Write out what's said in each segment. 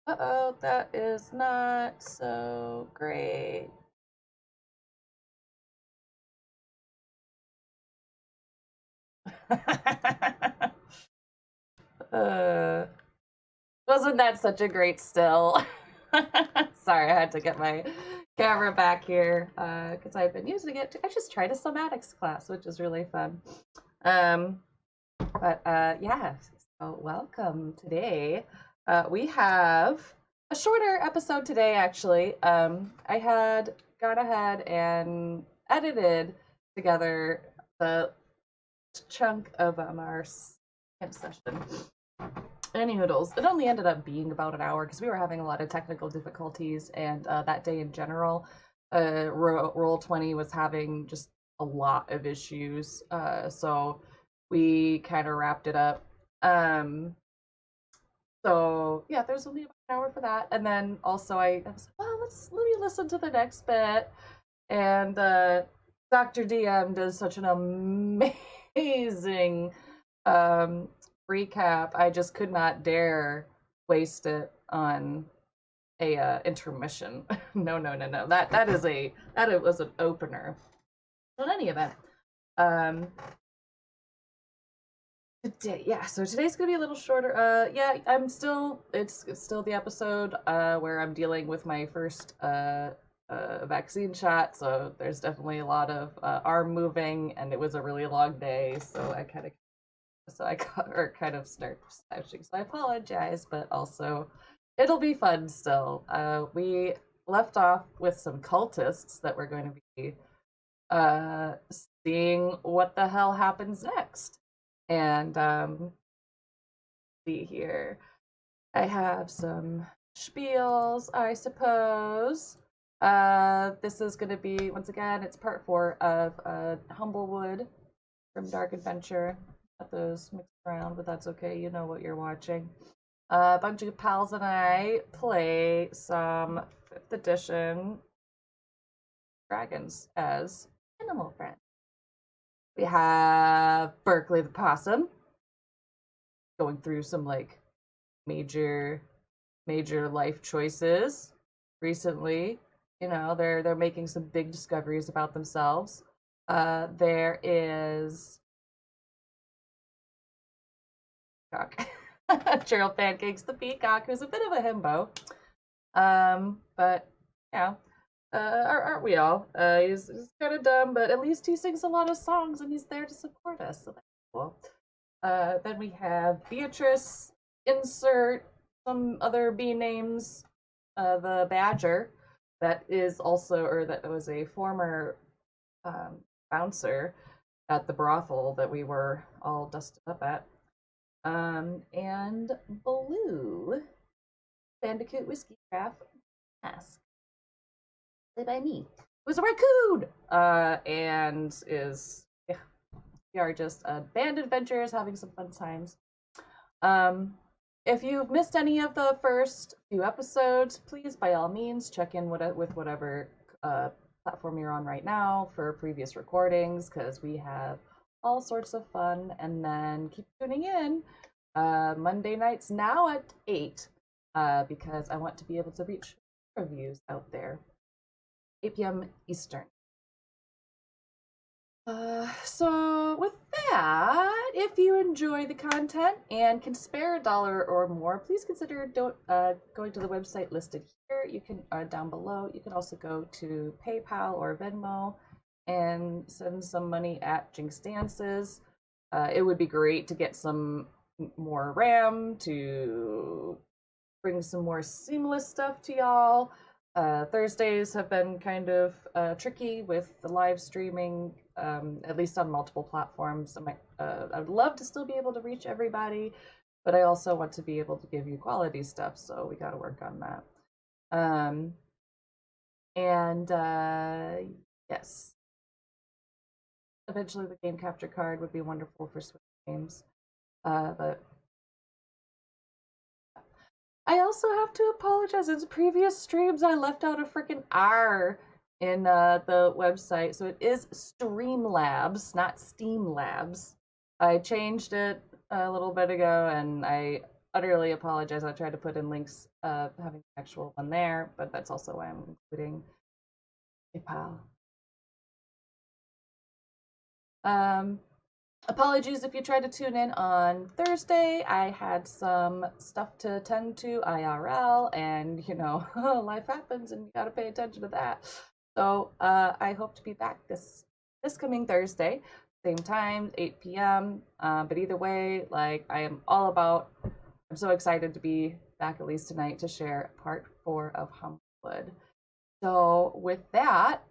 Uh-oh, that is not so great. uh, wasn't that such a great still? Sorry, I had to get my camera back here because I've been using it to. I just tried a somatics class, which is really fun. Um, but yeah, so welcome today. We have a shorter episode today, actually. I had gone ahead and edited together the chunk of our second session. Any noodles. It only ended up being about an hour because we were having a lot of technical difficulties, and that day in general, Roll20 was having just a lot of issues. So we kind of wrapped it up. Um, so yeah, there's only about an hour for that, and then also I was like, well, let me listen to the next bit, and Dr. DM does such an amazing um, recap. I just could not dare waste it on a intermission. No, no, no, no. That was an opener. So in any event, um, today, yeah. So today's gonna be a little shorter. Yeah, it's still the episode where I'm dealing with my first vaccine shot. So there's definitely a lot of arm moving, and it was a really long day. So I got or kind of start slouching. So I apologize, but also it'll be fun still. We left off with some cultists that we're going to be uh, seeing what the hell happens next. And see here, I have some spiels, I suppose. This is going to be once again. It's part 4 of Humblewood from Dark Adventure. Got those mixed around, but that's okay. You know what you're watching. A bunch of pals and I play some 5th edition dragons as animal friends. We have Berkeley the possum going through some like major life choices recently. You know, they're making some big discoveries about themselves. There is Peacock. Gerald Pancakes the Peacock, who's a bit of a himbo. But yeah, aren't we all? He's kind of dumb, but at least he sings a lot of songs and he's there to support us, so that's cool. Then we have Beatrice, insert some other B names, the Badger, that is also, or that was a former bouncer at the brothel that we were all dusted up at. And Blue, Bandicoot Whiskey Craft Mask, played by me, who's a raccoon, and is, yeah, we are just band adventurers having some fun times. Um, if you've missed any of the first few episodes, please by all means check in with whatever platform you're on right now for previous recordings, because we have all sorts of fun. And then keep tuning in Monday nights now at 8, because I want to be able to reach reviews out there. 8 p.m. Eastern. So with that, if you enjoy the content and can spare $1 or more, please consider going to the website listed here. You can down below. You can also go to PayPal or Venmo and send some money at Jinx Dances. It would be great to get some more RAM to bring some more seamless stuff to y'all. Thursdays have been kind of tricky with the live streaming, at least on multiple platforms. I would love to still be able to reach everybody, but I also want to be able to give you quality stuff, so we got to work on that. And yes, eventually the game capture card would be wonderful for Switch games, but I also have to apologize. In previous streams, I left out a freaking R in the website, so it is Streamlabs, not Steam Labs. I changed it a little bit ago, and I utterly apologize. I tried to put in links having the actual one there, but that's also why I'm including PayPal. Apologies if you tried to tune in on Thursday. I had some stuff to attend to IRL, and life happens, and you gotta pay attention to that. So I hope to be back this coming Thursday, same time, 8 p.m. But either way, like I'm so excited to be back at least tonight to share part 4 of Humblewood. So with that,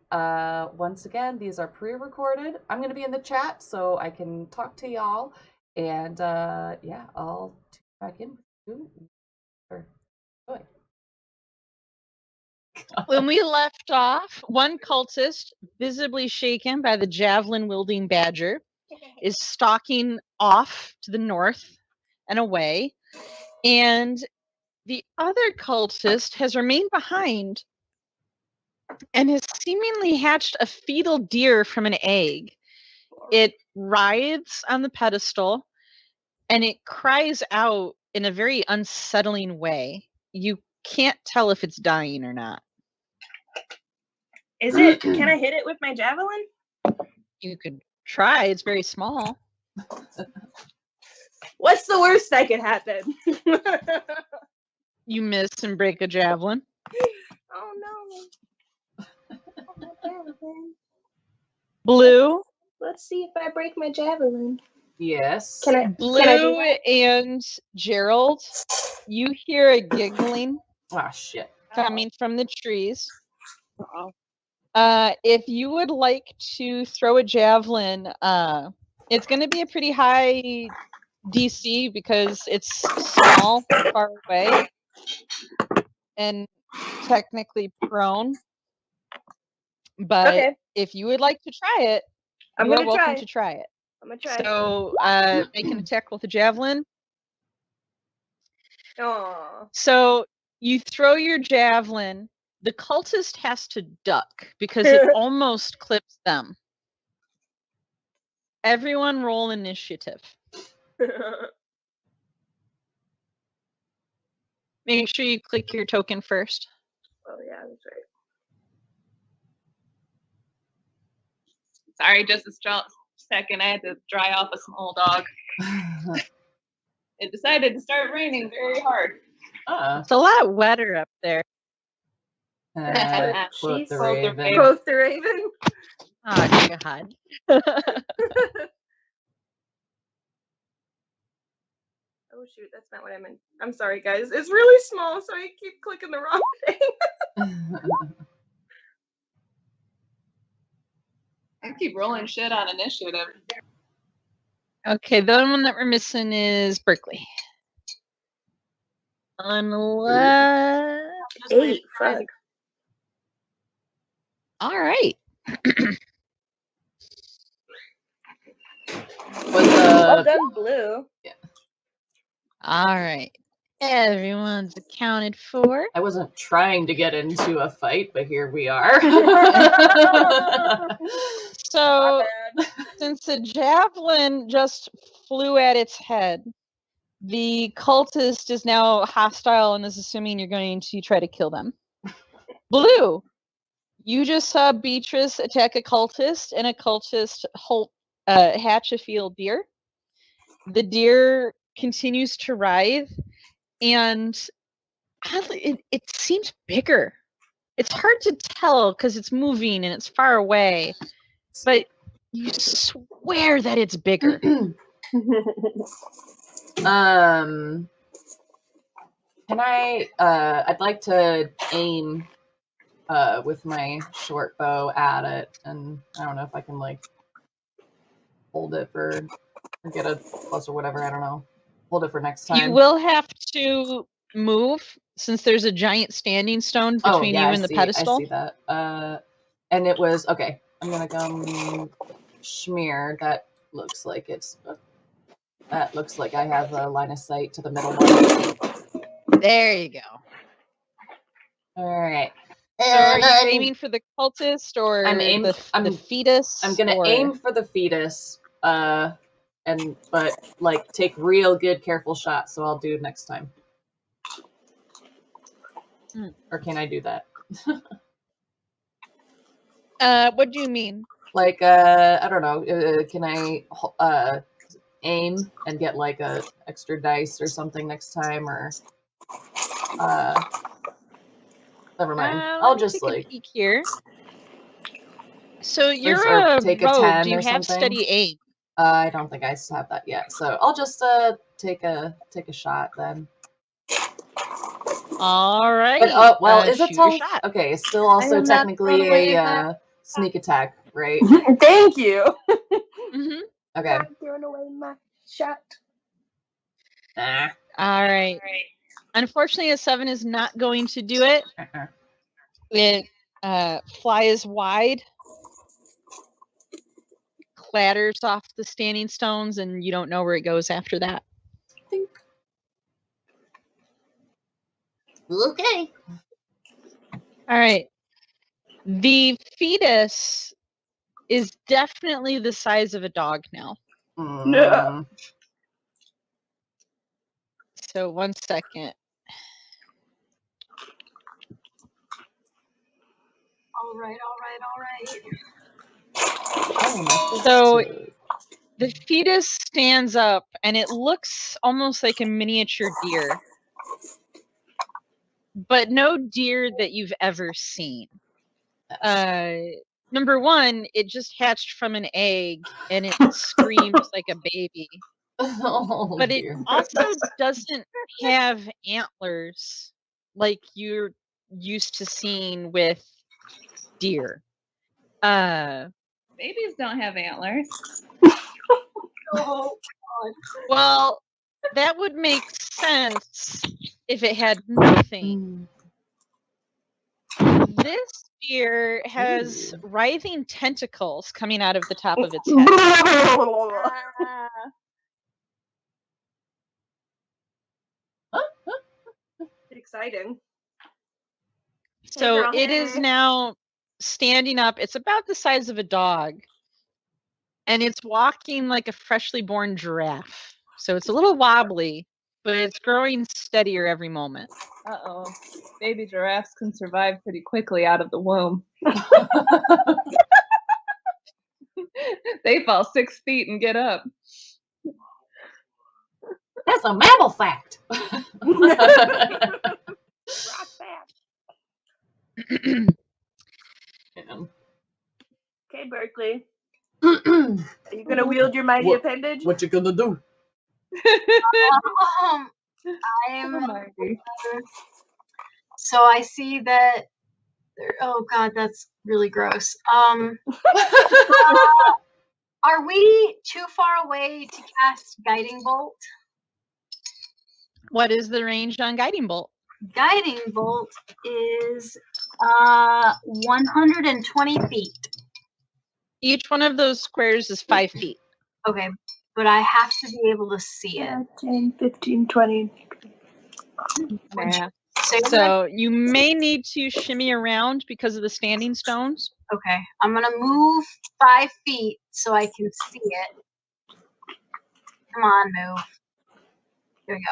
once again, these are pre-recorded. I'm going to be in the chat so I can talk to y'all. And yeah, I'll tune back in with you. When we left off, one cultist, visibly shaken by the javelin-wielding badger, is stalking off to the north and away, and the other cultist has remained behind and has seemingly hatched a fetal deer from an egg. It writhes on the pedestal, and it cries out in a very unsettling way. You can't tell if it's dying or not. Is it? Can I hit it with my javelin? You could try. It's very small. What's the worst that could happen? You miss and break a javelin. Oh no. Blue. Let's see if I break my javelin. Yes. Blue and Gerald, you hear a giggling. Ah, shit. Coming from the trees. If you would like to throw a javelin, it's going to be a pretty high DC because it's small, far away, and technically prone. But if you would like to try it, you are welcome to try it. I'm gonna try. So make an attack with a javelin. Aww. So you throw your javelin. The cultist has to duck because it almost clips them. Everyone roll initiative. Make sure you click your token first. Oh yeah, that's right. Sorry, just a second. I had to dry off a small dog. It decided to start raining very hard. It's a lot wetter up there. Quote the raven. Quote the raven. Oh, God. Oh shoot, that's not what I meant. I'm sorry, guys. It's really small, so I keep clicking the wrong thing. I keep rolling shit on initiative. Okay, the one that we're missing is Berkeley. Unless 8. Fuck. All right. Well done, Blue. Yeah. All right. Everyone's accounted for. I wasn't trying to get into a fight, but here we are. So, since the javelin just flew at its head, the cultist is now hostile and is assuming you're going to try to kill them. Blue, you just saw Beatrice attack a cultist, and a cultist hatch a field deer. The deer continues to writhe, and oddly, it seems bigger. It's hard to tell because it's moving and it's far away, but you swear that it's bigger. Can I? I'd like to aim with my short bow at it, and I don't know if I can like hold it or get a close or whatever. I don't know. Hold it for next time. You will have to move since there's a giant standing stone between you and the pedestal. I see that. And it was okay. I'm gonna go schmear. That looks like it's. That looks like I have a line of sight to the middle one. There you go. All right. So are you aiming for the cultist or the fetus? I'm gonna aim for the fetus. And but like take real good careful shots. So I'll do next time. Or can I do that? What do you mean? Like I don't know. Can I aim and get like a extra dice or something next time, or never mind. I'll Let me just take like a peek here. So you're or a take a rogue. 10 Do you or have something. steady aim? I don't think I have that yet, so I'll just take a shot then. All right. But well, is it shoot your still shot. okay? It's still also technically a sneak attack, right? Thank you. Mm-hmm. Okay. Not throwing away my shot. Nah. All right. Unfortunately, a 7 is not going to do it. It flies wide, clatters off the standing stones, and you don't know where it goes after that. Think. Okay. All right. The fetus is definitely the size of a dog now. No. So 1 second. All right. So the fetus stands up, and it looks almost like a miniature deer, but no deer that you've ever seen. Number one, it just hatched from an egg, and it screams like a baby. Oh, But dear. it also doesn't have antlers like you're used to seeing with deer. Babies don't have antlers. Oh, Well, that would make sense if it had nothing. This deer has writhing tentacles coming out of the top of its head. Exciting. So girl, it is hey. now standing up. It's about the size of a dog. And it's walking like a freshly born giraffe. So it's a little wobbly, but it's growing steadier every moment. Uh-oh. Baby giraffes can survive pretty quickly out of the womb. They fall 6 feet and get up. That's a mammal fact. Rock that. Okay, Berkeley. Are you gonna wield your mighty appendage? What you gonna do? So I see that. Oh God, that's really gross. Are we too far away to cast Guiding Bolt? What is the range on Guiding Bolt? Guiding Bolt is 120 feet. Each one of those squares is 5 feet. Okay, but I have to be able to see it. 10, 15, 20. Yeah. Say that? So you may need to shimmy around because of the standing stones. Okay, I'm gonna move 5 feet so I can see it. Come on, move. There we go.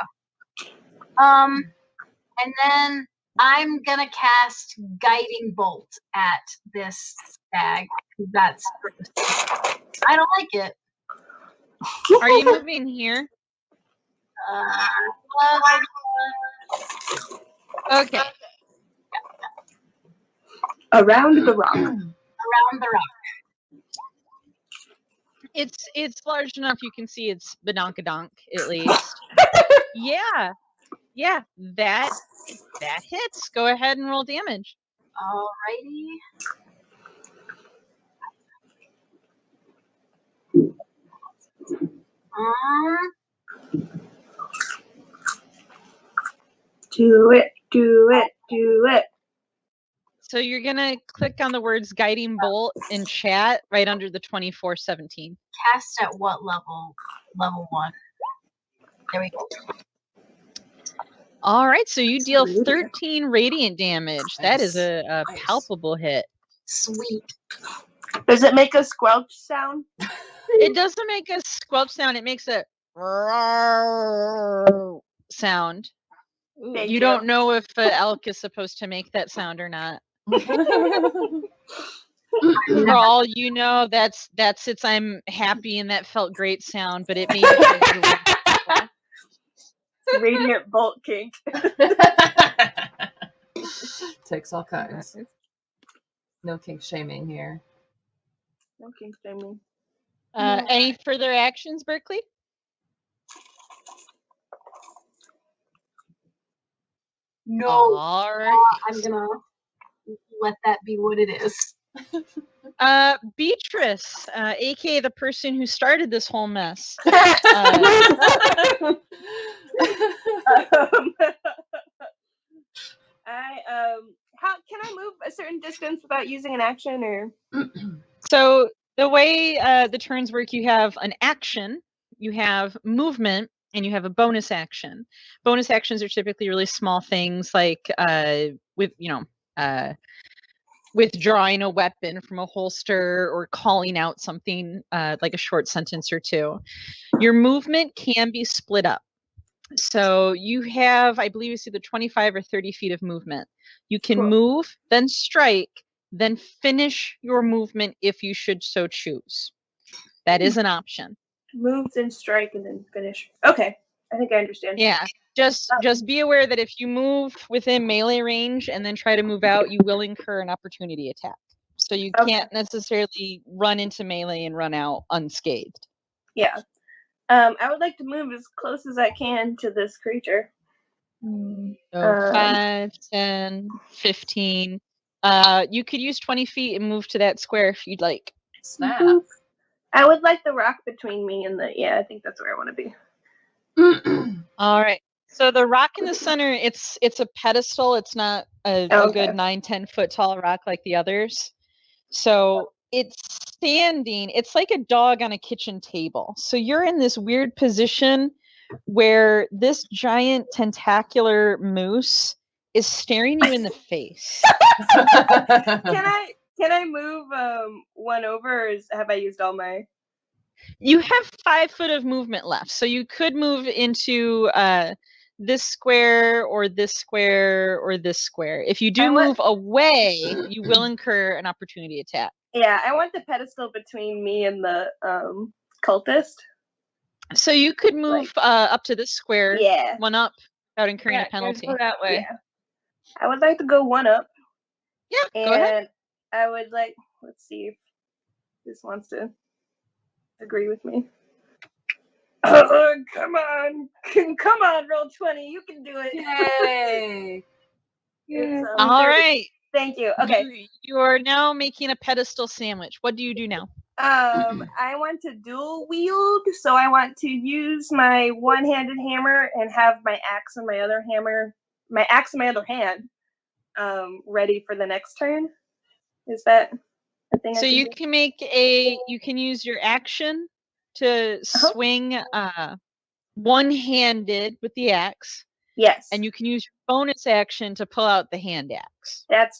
And then I'm gonna cast Guiding Bolt at this stag. That's I don't like it. Are you moving here? Okay. Around the rock. Around the rock. It's large enough you can see its badonkadonk at least. Yeah. Yeah, that hits. Go ahead and roll damage. Alrighty. Do it, do it, do it. So you're gonna click on the words Guiding Bolt in chat right under the 2417. Cast at what level? Level 1. There we go. All right, so you deal 13 radiant damage. That is a palpable hit. Sweet. Does it make a squelch sound? It doesn't make a squelch sound. It makes a sound. Thank You don't know if an elk is supposed to make that sound or not. For all you know, that's its "I'm happy" and that felt great sound, but it may be Radiant bolt kink. Takes all kinds. No kink shaming here. No kink shaming. Any further actions, Berkeley? No, All right. I'm gonna let that be what it is. Beatrice, aka the person who started this whole mess. How can I move a certain distance without using an action or? So the way the turns work, you have an action, you have movement, and you have a bonus action. Bonus actions are typically really small things like withdrawing a weapon from a holster or calling out something like a short sentence or two. Your movement can be split up. So you have, I believe it's either 25 or 30 feet of movement. You can move, then strike, then finish your movement if you should so choose. That is an option. Move, then strike, and then finish. Okay, I think I understand. Yeah. Just be aware that if you move within melee range and then try to move out, you will incur an opportunity attack. So you can't necessarily run into melee and run out unscathed. Yeah. I would like to move as close as I can to this creature. So 5, 10, 15. You could use 20 feet and move to that square if you'd like. Snap. I would like the rock between me and the. Yeah, I think that's where I want to be. All right. So the rock in the center, it's a pedestal. It's not a good 9-10 foot tall rock like the others. So it's standing. It's like a dog on a kitchen table. So you're in this weird position where this giant tentacular moose is staring you in the face. Can I move one over, or have I used all my? You have 5 foot of movement left, so you could move into this square or this square or this square. If you do move away, you will incur an opportunity attack. Yeah, I want the pedestal between me and the cultist. So you could move up to this square, one up, without incurring a penalty. Go that way. Yeah. I would like to go one up. Yeah, go ahead. And I would like, let's see if this wants to agree with me. Oh, come on, roll 20. You can do it. Yay! All right. Thank you. Okay. You are now making a pedestal sandwich. What do you do now? I want to dual wield, so I want to use my one-handed hammer and have my axe in my other hand, ready for the next turn. Is that a thing? So you can you can use your action to swing one-handed with the axe. Yes. And you can use your bonus action to pull out the hand axe. That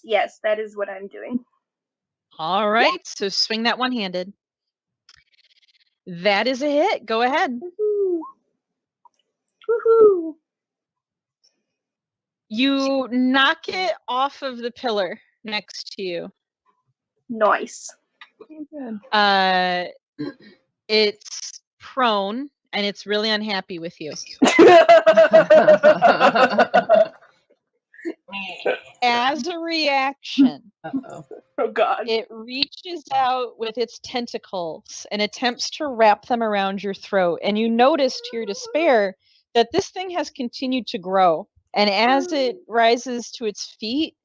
is what I'm doing. All right, so swing that one-handed. That is a hit. Go ahead. Woohoo! Woohoo! You knock it off of the pillar next to you. Nice. It's prone and it's really unhappy with you. As a reaction, oh God, it reaches out with its tentacles and attempts to wrap them around your throat. And you notice to your despair that this thing has continued to grow. And as it rises to its feet,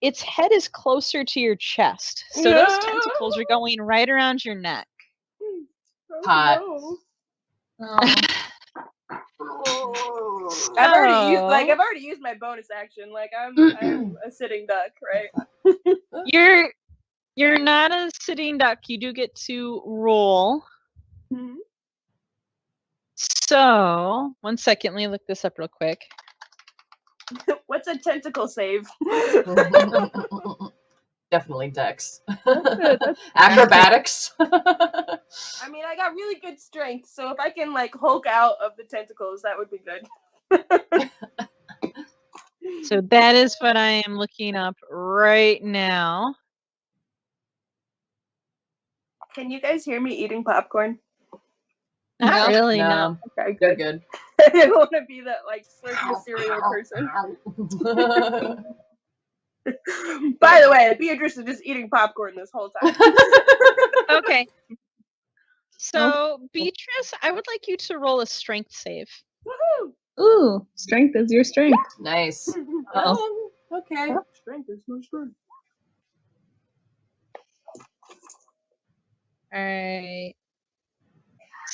its head is closer to your chest. So those tentacles are going right around your neck. Hot. I've already used my bonus action. Like I'm a sitting duck, right? You're not a sitting duck. You do get to roll. Mm-hmm. So 1 second, let me look this up real quick. What's a tentacle save? Definitely Dex. good, that's Acrobatics. I mean, I got really good strength, so if I can like Hulk out of the tentacles, that would be good. So that is what I am looking up right now. Can you guys hear me eating popcorn? Not No. really, no. Okay, You're good. good. I didn't want to be that like slurpy cereal person. By the way, Beatrice is just eating popcorn this whole time. Okay. So, Beatrice, I would like you to roll a strength save. Woohoo! Ooh, strength is your strength. Nice. Okay. Strength is my strength. All right.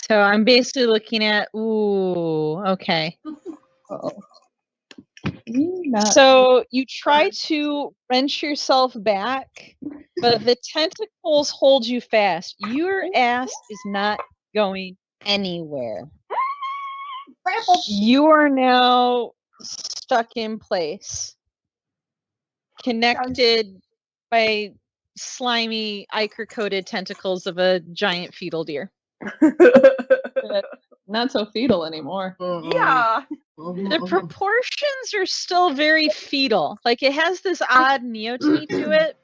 So I'm basically looking at, ooh, okay. Uh-oh. Not So you try to wrench yourself back, but the tentacles hold you fast. Your ass is not going anywhere. You are now stuck in place, connected by slimy, ichor-coated tentacles of a giant fetal deer. not so fetal anymore. Yeah. The proportions are still very fetal. Like it has this odd neoteny to it.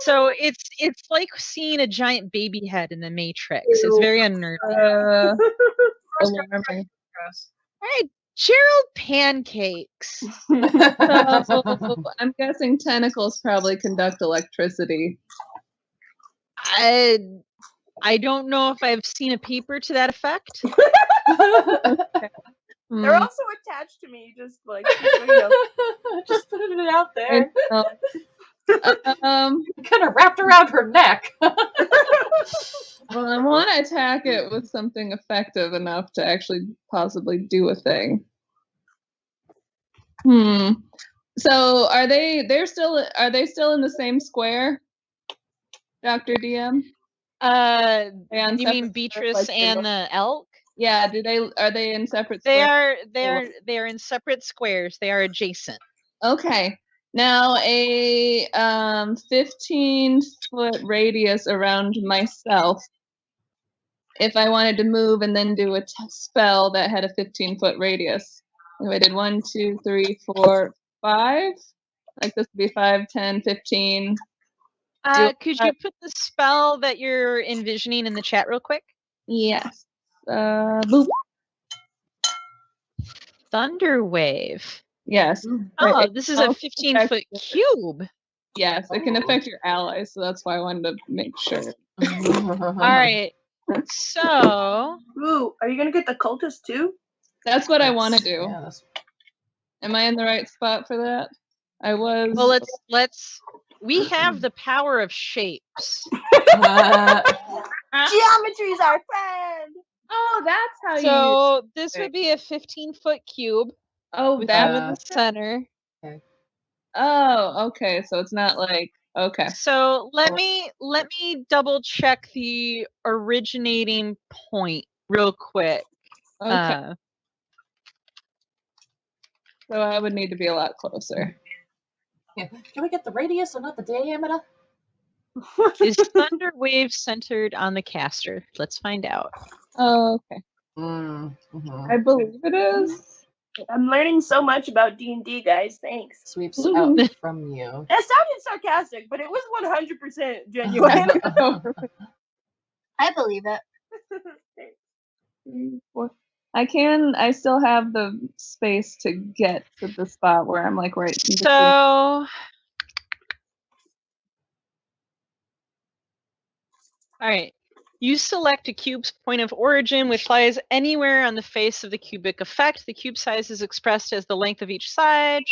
So it's like seeing a giant baby head in the Matrix. It's very unnerving. Alarming. All right, Gerald Pancakes. So I'm guessing tentacles probably conduct electricity. I don't know if I've seen a paper to that effect. They're also attached to me, just like so you know. Just putting it out there. Kind of wrapped around her neck. Well, I want to attack it with something effective enough to actually possibly do a thing. So are they still in the same square, Dr. DM? You mean Beatrice and the elk? Yeah, are they in separate They squares? they are in separate squares. They are adjacent. Okay. Now a 15-foot radius around myself. If I wanted to move and then do a spell that had a 15-foot radius. If I did 1, 2, 3, 4, 5. Like this would be 5, 10, 15. Could you put the spell that you're envisioning in the chat real quick? Yes. Boop. Thunderwave. Yes. Oh, this is a 15-foot cube. Yes, it can affect your allies, so that's why I wanted to make sure. All right. So. Ooh, are you gonna get the cultist too? That's what I want to do. Yeah, Am I in the right spot for that? I was. Well, let's. We have the power of shapes. Geometry's our friend. Oh, that's how you. So this would be a 15-foot cube. Oh, with that's you in the center. Okay. Oh, okay. So it's not like okay. So let me double check the originating point real quick. Okay. So I would need to be a lot closer. Yeah. Can we get the radius and not the diameter? Is Thunderwave centered on the caster? Let's find out. Oh, okay. I believe it is. I'm learning so much about D&D, guys. Thanks. Sweeps out from you. That sounded sarcastic, but it was 100% genuine. I believe it. I still have the space to get to the spot where I'm like right. So, all right. You select a cube's point of origin, which lies anywhere on the face of the cubic effect. The cube size is expressed as the length of each side.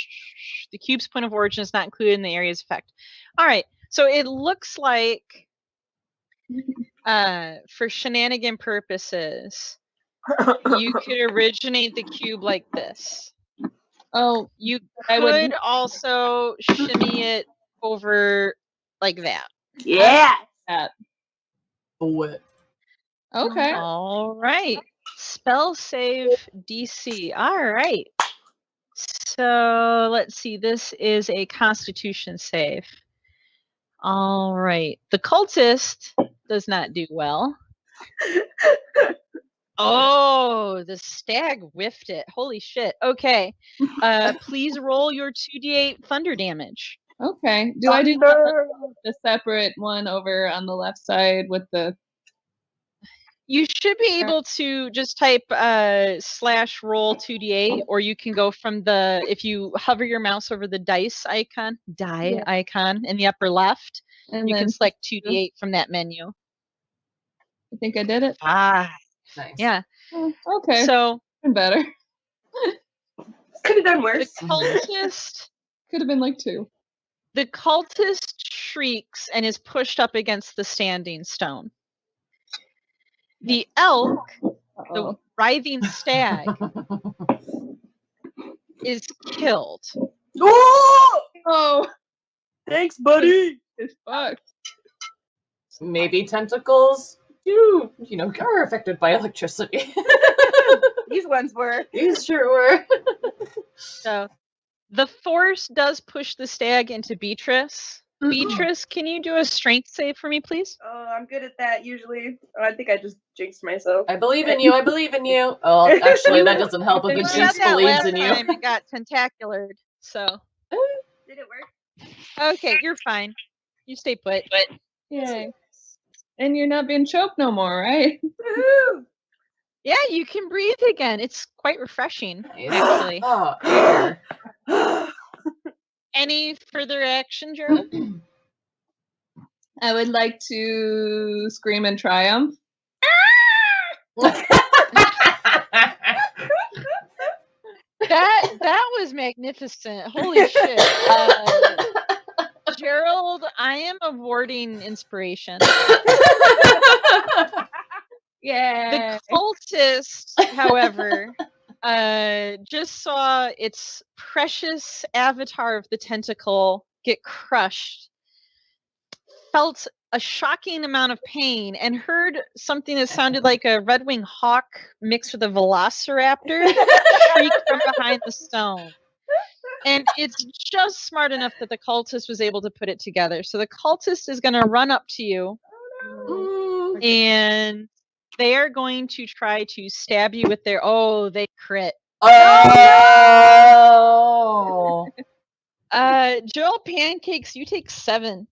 The cube's point of origin is not included in the area's effect. All right. So it looks like, for shenanigan purposes, you could originate the cube like this. Oh, you could also shimmy it over like that. Yeah. What? Okay. All right. Spell save DC. All right. So let's see. This is a Constitution save. All right. The cultist does not do well. Oh, the stag whiffed it. Holy shit. Okay. Please roll your 2d8 thunder damage. Okay. Do I do the separate one over on the left side with the... You should be able to just type /roll 2d8, or you can go from the, if you hover your mouse over the dice icon, icon in the upper left, And you then can select 2d8 from that menu. I think I did it. 5. Nice. Yeah. Oh, okay. So Better. Could have done the worse. cultist, Could have been like 2. the cultist shrieks and is pushed up against the standing stone. The elk, the Uh-oh. writhing stag, is killed. Oh! Oh, Thanks, buddy. it's fucked. Maybe tentacles do, are affected by electricity. These ones were. These sure were. So the force does push the stag into Beatrice. Beatrice, can you do a strength save for me, please? Oh, I'm good at that usually. Oh, I think I just jinxed myself. I believe in you. I believe in you. Oh, actually, that doesn't help if You the got jinx that believes last in you. time and got tentaculared. So Did it work? okay, you're fine. You stay put. Yay. And you're not being choked no more, right? Woohoo! Yeah, you can breathe again. It's quite refreshing, actually. Oh, air. Any further action, Gerald? I would like to scream in triumph. That was magnificent. Holy shit. Gerald, I am awarding inspiration. Yeah. The cultist, however, just saw its precious avatar of the tentacle get crushed, felt a shocking amount of pain, and heard something that sounded like a red-winged hawk mixed with a velociraptor shriek from behind the stone. And it's just smart enough that the cultist was able to put it together. So the cultist is going to run up to you, and they are going to try to stab you with their... Oh, they crit. Oh! Jill Pancakes, you take 7.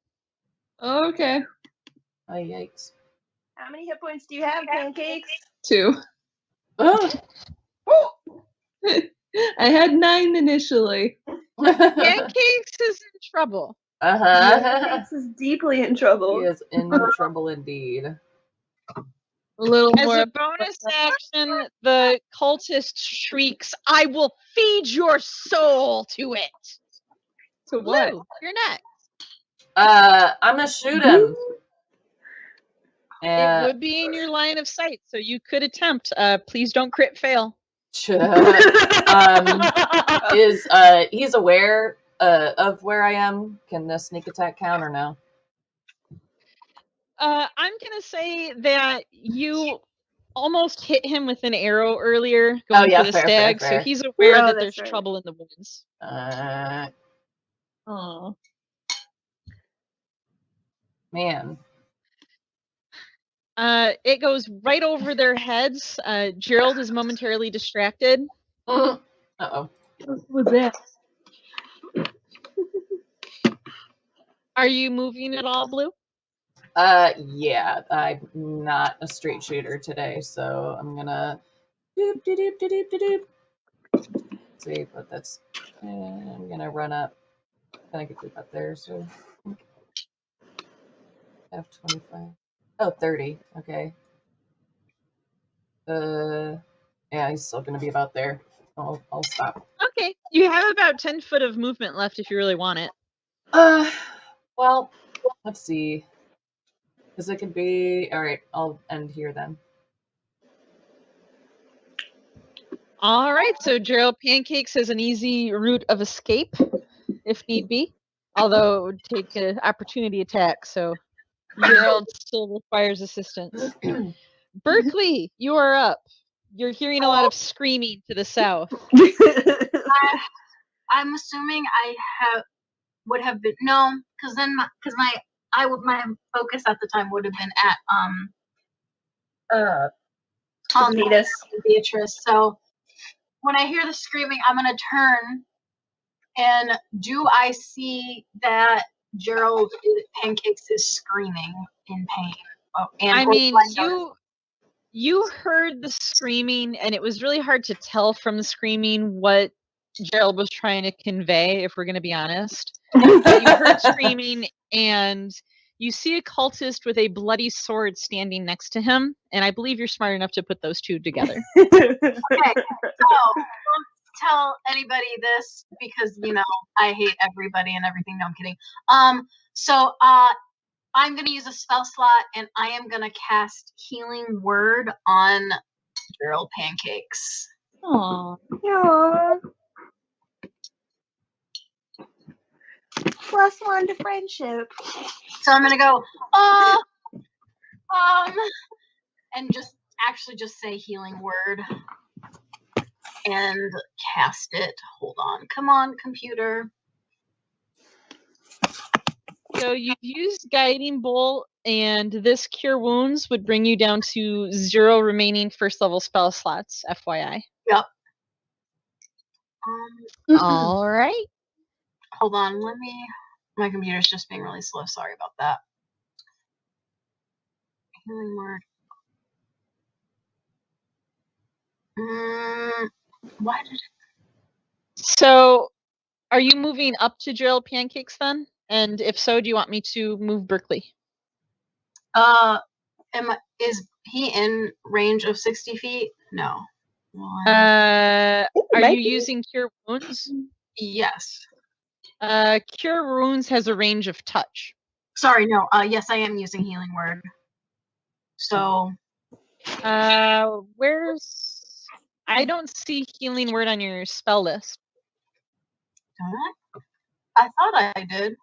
Okay. Oh, yikes. How many hit points do you have, Pancakes? 2. Ugh. I had 9 initially. Pancakes is in trouble. Pancakes is deeply in trouble. He is in trouble indeed. A little As more. a bonus action, the cultist shrieks, "I will feed your soul to it." To what? Blue, you're next. I'm gonna shoot him. It would be in your line of sight, so you could attempt. Please don't crit fail. He's aware of where I am? Can the sneak attack count or no? I'm gonna say that you almost hit him with an arrow earlier going for the stag, so he's aware that there's trouble in the woods. Oh. Man. It goes right over their heads. Gerald is momentarily distracted. Uh-oh. What was that? Are you moving at all, Blue? Yeah, I'm not a straight shooter today, so I'm gonna doop doop doop doop doop. See, but that's I'm gonna run up. Can I get up there? So F25. Oh, 30. Okay. Yeah, he's still gonna be about there. I'll stop. Okay, you have about 10 foot of movement left if you really want it. Well, let's see. Because it could be... Alright, I'll end here then. Alright, so Gerald Pancakes has an easy route of escape, if need be. Although it would take an opportunity attack, so Gerald still requires assistance. Berkeley, you are up. You're hearing a lot of screaming to the south. I'm assuming I would have been because my my focus at the time would have been at Beatrice. Beatrice. So when I hear the screaming, I'm gonna turn, and do I see that Gerald Pancakes is screaming in pain? Oh, and I mean, you heard the screaming, and it was really hard to tell from the screaming what Gerald was trying to convey, if we're going to be honest. But you heard screaming, and you see a cultist with a bloody sword standing next to him, and I believe you're smart enough to put those two together. Okay, so don't tell anybody this because I hate everybody and everything. No, I'm kidding. So I'm gonna use a spell slot, and I am gonna cast Healing Word on Gerald Pancakes. Aww. Aww. +1 to friendship. So I'm gonna go, and just say Healing Word and cast it. Hold on, come on, computer. So you've used Guiding Bolt, and this Cure Wounds would bring you down to 0 remaining first level spell slots, FYI. Yep. All right. Hold on, my computer's just being really slow. Sorry about that. Healing Word. Why did it? So, are you moving up to Gerald Pancakes then? And if so, do you want me to move Berkeley? Is he in range of 60 feet? No. Are you using Cure Wounds? Yes. Cure Wounds has a range of touch. Sorry, no. Yes, I am using Healing Word. So. Where's? I don't see Healing Word on your spell list. I thought I did.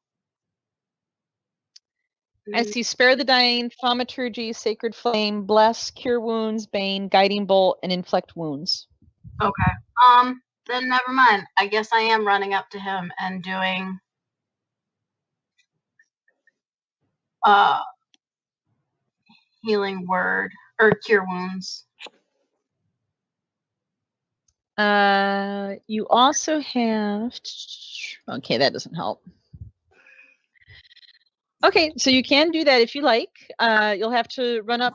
I see Spare the Dying, Thaumaturgy, Sacred Flame, Bless, Cure Wounds, Bane, Guiding Bolt, and Inflict Wounds. Okay. Then never mind. I guess I am running up to him and doing Healing Word or Cure Wounds. You also have. Okay, that doesn't help. Okay, so you can do that if you like. You'll have to run up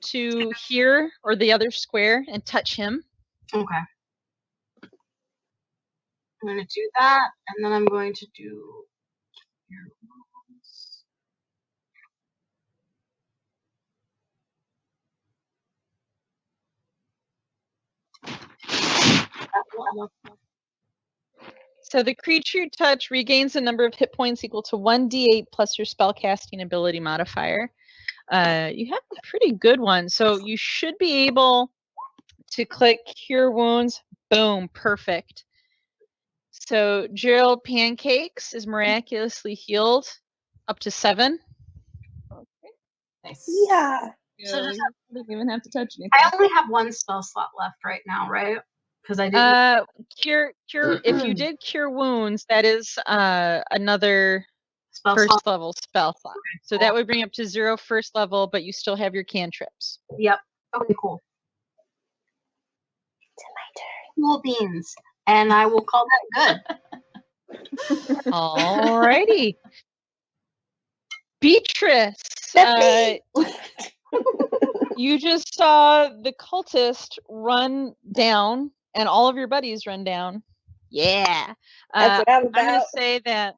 to here or the other square and touch him. Okay. I'm going to do that, and then I'm going to do Cure Wounds. So the creature touch regains a number of hit points equal to 1d8 plus your spellcasting ability modifier. You have a pretty good one, so you should be able to click Cure Wounds. Boom, perfect. So Gerald Pancakes is miraculously healed up to 7. Okay. Nice. Yeah. So You don't even have to touch anything. I only have one spell slot left right now, right? Because I didn't. Cure. If you did Cure Wounds, that is another Spell first slot. level spell slot. So that would bring up to 0 first level, but you still have your cantrips. Yep. Okay, cool. It's my turn. Cool beans. And I will call that good. Alrighty. Beatrice, you just saw the cultist run down, and all of your buddies run down. Yeah. That's what I'm I'm going to about. say that.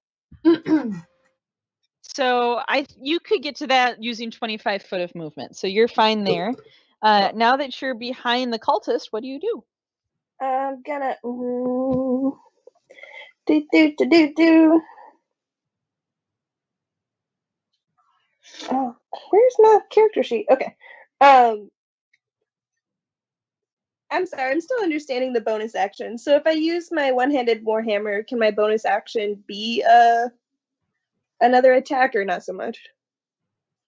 So you could get to that using 25 foot of movement, so you're fine there. Now that you're behind the cultist, what do you do? I'm gonna do. Oh, where's my character sheet? Okay. I'm sorry, I'm still understanding the bonus action. So if I use my one-handed warhammer, can my bonus action be another attack or not so much?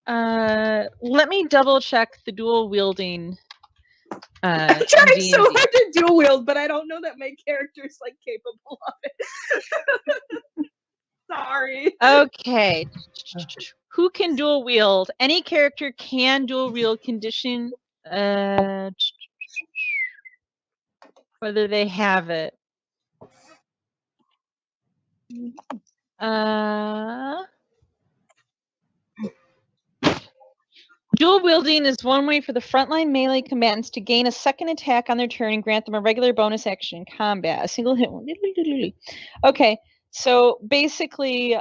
Let me double check the dual wielding. I'm trying so hard to dual wield, but I don't know that my character's like capable of it. Sorry. Okay. Who can dual wield? Any character can dual wield condition. Whether they have it. Dual wielding is one way for the frontline melee combatants to gain a second attack on their turn and grant them a regular bonus action in combat. A single hit. Okay, so basically,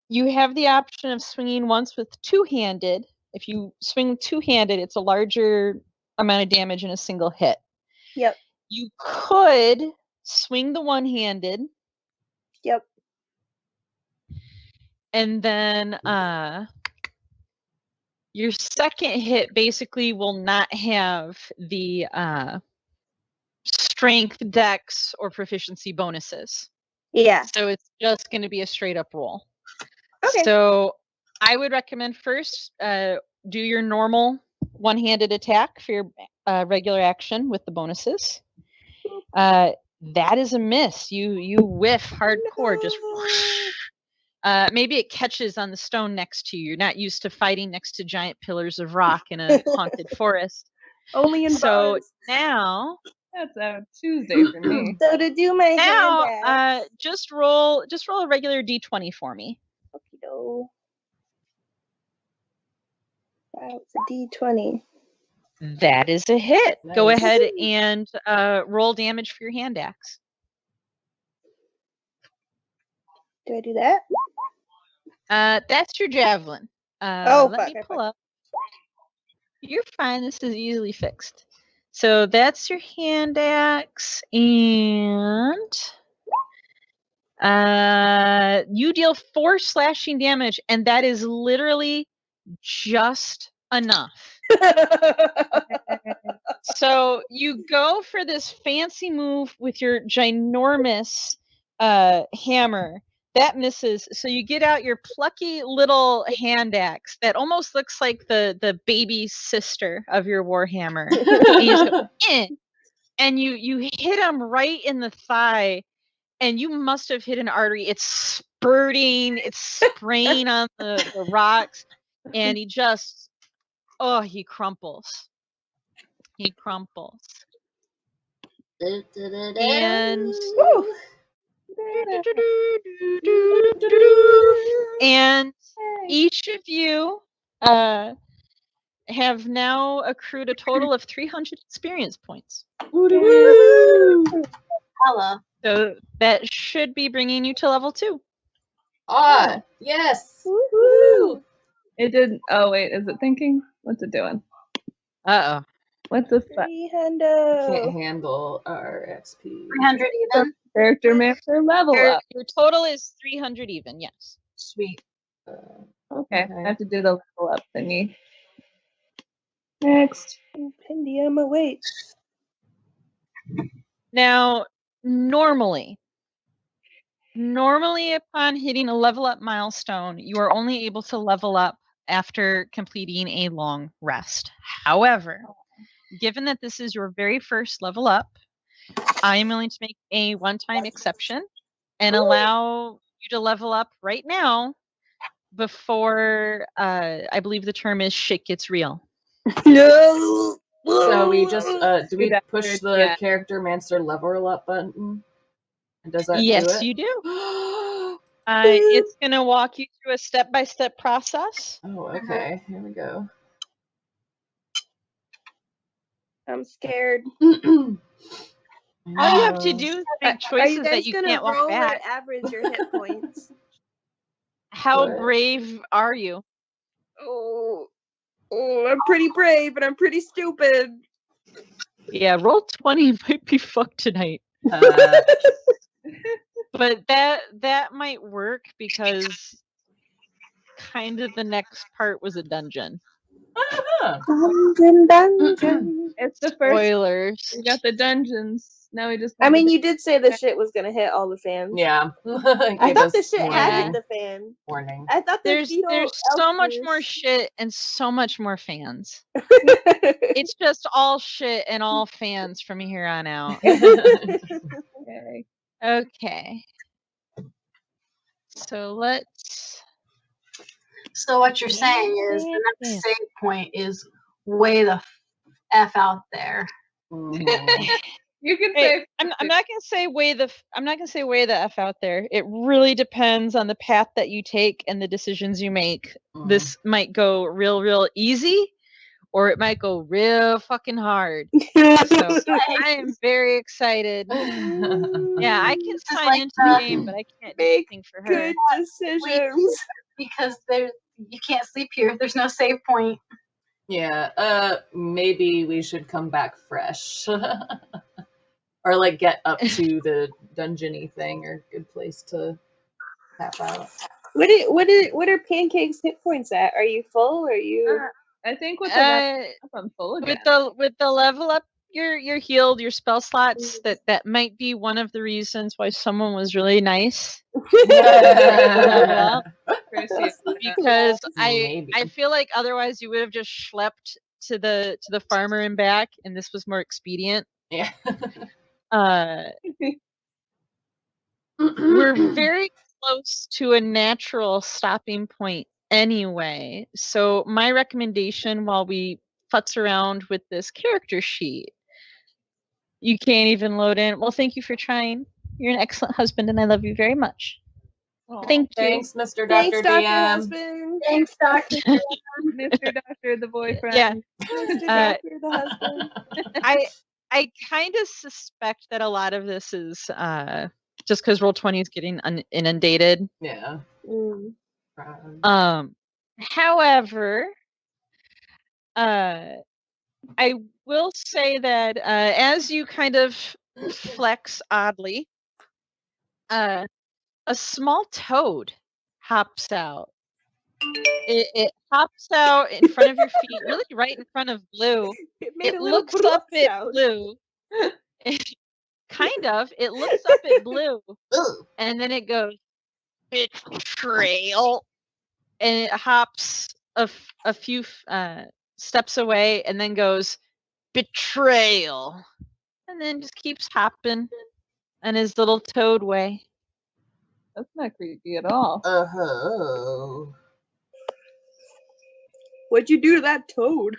you have the option of swinging once with two-handed. If you swing two-handed, it's a larger amount of damage in a single hit. Yep. You could swing the one-handed. Yep. And then your second hit basically will not have the strength, dex, or proficiency bonuses. Yeah. So it's just going to be a straight up roll. Okay. So I would recommend first do your normal one-handed attack for your regular action with the bonuses. That is a miss. You whiff hardcore. Just whoosh. Maybe it catches on the stone next to you. You're not used to fighting next to giant pillars of rock in a haunted forest. Only in So bars. That's now, Tuesday for me. So to do my now, hand just roll a regular d20 for me. Okie-do. That's a D20. That is a hit. Go Nice. ahead and roll damage for your hand axe. Do I do that? That's your javelin. Oh, let fuck, me I pull fucked. up. You're fine. This is easily fixed. So that's your hand axe, and you deal 4 slashing damage, and that is literally just enough. So you go for this fancy move with your ginormous hammer. That misses. So you get out your plucky little hand axe that almost looks like the baby sister of your warhammer. And you just go, eh, and you hit him right in the thigh, and you must have hit an artery. It's spurting, it's spraying on the rocks, and he crumples. He crumples. And and each of you have now accrued a total of 300 experience points. Hello. So that should be bringing you to level 2. Ah, yes. Woohoo! It did. Oh wait, is it thinking? What's it doing? Uh-oh. What's this? Free Can't hundo. handle our XP. 300 even. Character master level up. Your total is 300 even, yes. Sweet. Okay, Okay. I have to do the level up thingy. Next. Compendium awaits. Now, normally upon hitting a level up milestone, you are only able to level up after completing a long rest. However, given that this is your very first level up, I am willing to make a one-time exception and allow you to level up right now before I believe the term is shit gets real. No. So we just do we That push weird, the yeah. character master level up button? And does that Yes, do it? you do. It's going to walk you through a step-by-step process. Oh, okay. Here we go. I'm scared. All you have to do is make Are you choices that guys you gonna can't walk roll back. or average your hit points? How What? brave are you? Oh, I'm pretty brave, but I'm pretty stupid. Yeah, roll 20 might be fucked tonight. But that might work because kind of the next part was a dungeon. Dungeon. It's the first. Spoilers. We got the dungeons. Now we just. I mean, you did say the shit was gonna hit all the fans. Yeah. I thought the shit had warning. hit the fan. Warning. I thought the There's fetal so much elf more was- shit and so much more fans. It's just all shit and all fans from here on out. Okay. Okay. So let's So what you're saying is the next save point is way the F out there. You can Hey, say I'm not gonna say way the F out there. It really depends on the path that you take and the decisions you make. This might go real easy, or it might go real fucking hard. So I am very excited. Yeah, I can Just sign like into the game, but I can't do Make anything for her. good decisions. because you can't sleep here. There's no save point. Yeah, maybe we should come back fresh. Or like get up to the dungeony thing, or good place to tap out. What are Pancake's hit points at? Are you full? Or are you? I think with the I'm full again. With the level up, you're healed. Your spell slots. That might be one of the reasons why someone was really nice. Level up. Because Maybe. I feel like otherwise you would have just schlepped to the farmer and back, and this was more expedient. Yeah. We're very close to a natural stopping point anyway. So my recommendation, while we futz around with this character sheet, you can't even load in. Well, thank you for trying. You're an excellent husband, and I love you very much. Thank you. Thanks, Mr. Thanks, Dr. Dr. DM. Husband. Thanks, Doctor. Mr. Doctor, the boyfriend. Yeah. Mr. Doctor, the husband. I kind of suspect that a lot of this is just because Roll20 is getting inundated. Yeah. However, I will say that as you kind of flex oddly, a small toad hops out. It hops out in front of your feet, really right in front of Blue. It looks up at Blue. Kind of. It looks up at Blue, and then it goes, betrayal, and it hops a few steps away, and then goes, betrayal, and then just keeps hopping in his little toad way. That's not creepy at all. What'd you do to that toad?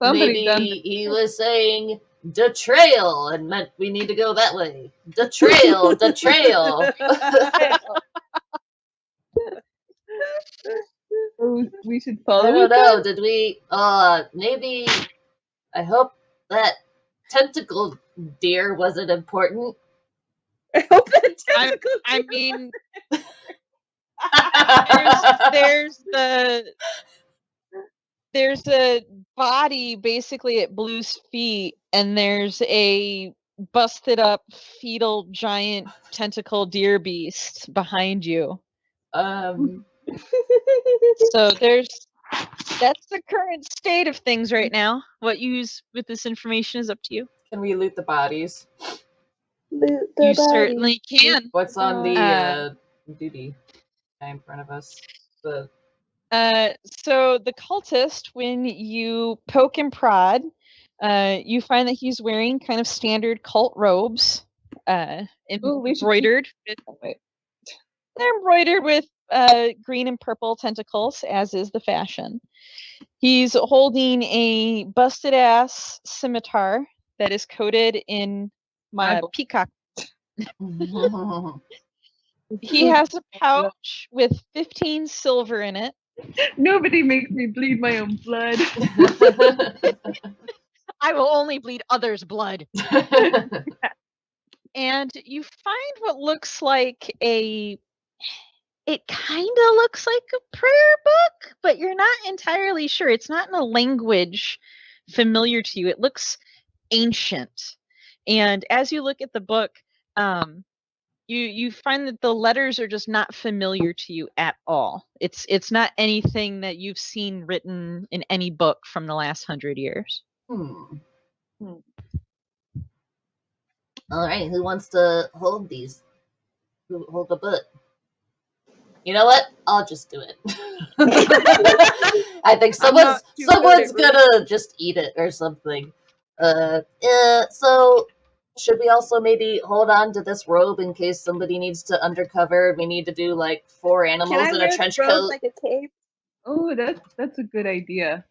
Maybe he was saying betrayal and meant we need to go that way. Betrayal. We should follow. I don't know. Did we? Maybe. I hope that tentacle deer wasn't important. I hope that tentacle. I mean, there's a body basically at Blue's feet, and there's a busted up fetal giant tentacle deer beast behind you. So that's the current state of things right now. What you use with this information is up to you. Can we loot the bodies? Loot the You body. certainly can. What's on the duty guy in front of us? So the cultist, when you poke and prod, you find that he's wearing kind of standard cult robes, embroidered. They're embroidered with green and purple tentacles, as is the fashion. He's holding a busted ass scimitar that is coated in peacock. He has a pouch with 15 silver in it. Nobody makes me bleed my own blood. I will only bleed others' blood. And you find what looks like it kind of looks like a prayer book, but you're not entirely sure. It's not in a language familiar to you. It looks ancient. And as you look at the book, you find that the letters are just not familiar to you at all. It's not anything that you've seen written in any book from the last 100 years. All right, who wants to hold these? Who hold the book? You know what? I'll just do it. I think someone's gonna just eat it or something. So should we also maybe hold on to this robe in case somebody needs to undercover? We need to do like 4 animals Can I in wear a the trench robe coat. like a cape? Oh, that's a good idea.